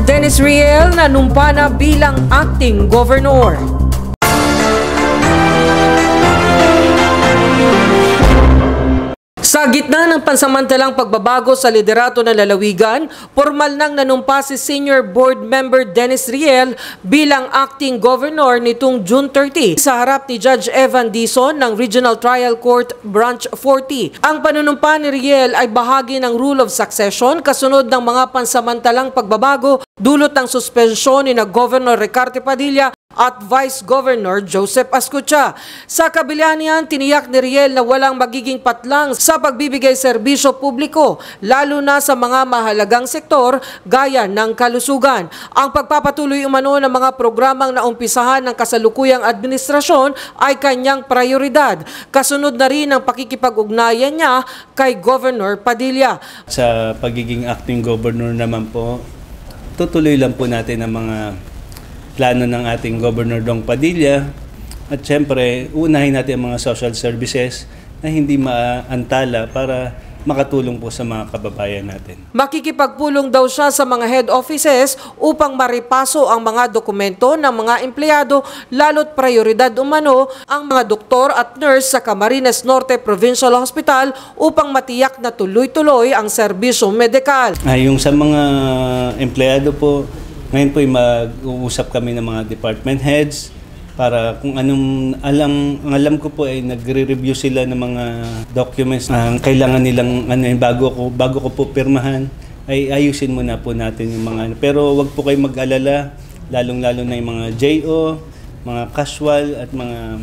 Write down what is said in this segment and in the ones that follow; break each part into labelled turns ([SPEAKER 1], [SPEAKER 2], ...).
[SPEAKER 1] Dennis Riel nanumpa na bilang acting governor. Sa gitna ng pansamantalang pagbabago sa liderato ng lalawigan, formal nang nanumpa si Senior Board Member Dennis Riel bilang acting governor nitong June 30 sa harap ni Judge Evan Dizon ng Regional Trial Court Branch 40. Ang panunumpa ni Riel ay bahagi ng rule of succession kasunod ng mga pansamantalang pagbabago dulot ng suspensyon ni na Governor Recarte Padilla at Vice Governor Joseph Ascutia. Sa kabila niyan, tiniyak ni Riel na walang magiging patlang sa pagbibigay serbisyo publiko, lalo na sa mga mahalagang sektor gaya ng kalusugan. Ang pagpapatuloy umano ng mga programang naumpisahan ng kasalukuyang administrasyon ay kanyang prioridad. Kasunod na rin ang pakikipag-ugnayan niya kay Governor Padilla.
[SPEAKER 2] Sa pagiging acting governor naman po, tutuloy lang po natin ang mga plano ng ating Governor Dong Padilla at siyempre unahin natin ang mga social services na hindi maantala para makatulong po sa mga kababayan natin.
[SPEAKER 1] Makikipagpulong daw siya sa mga head offices upang maripaso ang mga dokumento ng mga empleyado, lalo't prioridad umano ang mga doktor at nurse sa Camarines Norte Provincial Hospital upang matiyak na tuloy-tuloy ang serbisyong medikal.
[SPEAKER 2] Yung sa mga empleyado po, ngayon po mag-uusap kami ng mga department heads para kung anong alam ko po ay nagre-review sila ng mga documents na kailangan nilang bago ko po pirmahan ay ayusin muna po natin yung mga pero wag po kayo mag-alala lalong-lalo na yung mga JO, mga casual at mga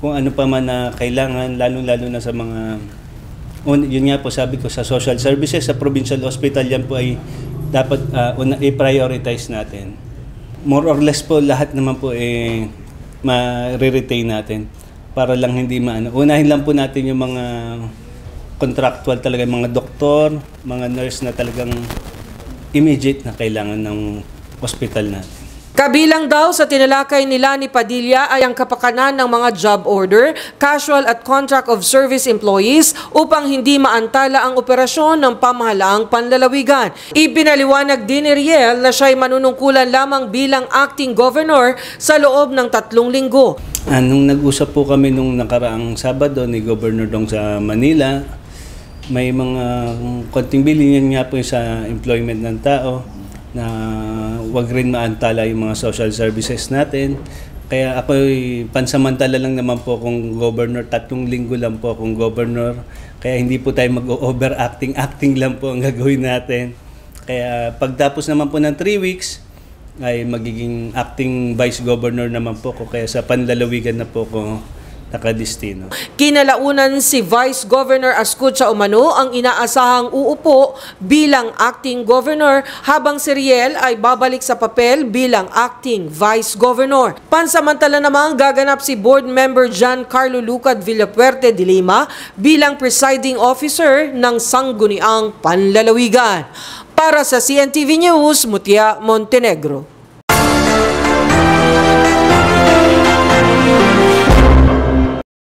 [SPEAKER 2] kung ano pa man na kailangan lalong-lalo na sa mga yun nga po sabi ko sa social services sa provincial hospital yan po ay dapat i-prioritize natin. More or less po lahat naman po ma-retain natin para lang hindi maano. Unahin lang po natin yung mga contractual talaga, mga doktor, mga nurse na talagang immediate na kailangan ng hospital natin.
[SPEAKER 1] Kabilang daw sa tinalakay nila ni Padilla ay ang kapakanan ng mga job order, casual at contract of service employees upang hindi maantala ang operasyon ng pamahalaang panlalawigan. Ipinaliwanag din ni Riel na siya'y manunungkulan lamang bilang acting governor sa loob ng 3 linggo.
[SPEAKER 2] Nung nag-usap po kami nung nakaraang Sabado ni Governor Dong sa Manila, may mga konting bilhin nga po sa employment ng tao na wag rin maantala yung mga social services natin. Kaya ako'y pansamantala lang naman po kung governor, 3 linggo lang po akong governor. Kaya hindi po tayo mag-overacting, acting lang po ang gagawin natin. Kaya pagtapos naman po ng 3 weeks, ay magiging acting vice governor naman po ko. Kaya sa panlalawigan na po ko nakadistino.
[SPEAKER 1] Kinalaunan si Vice Governor Ascutia umano ang inaasahang uupo bilang acting governor habang si Riel ay babalik sa papel bilang acting vice governor. Pansamantala namang gaganap si board member Giancarlo Lucad Villapuerte de Lima bilang presiding officer ng Sangguniang Panlalawigan. Para sa CNTV News, Mutia Montenegro.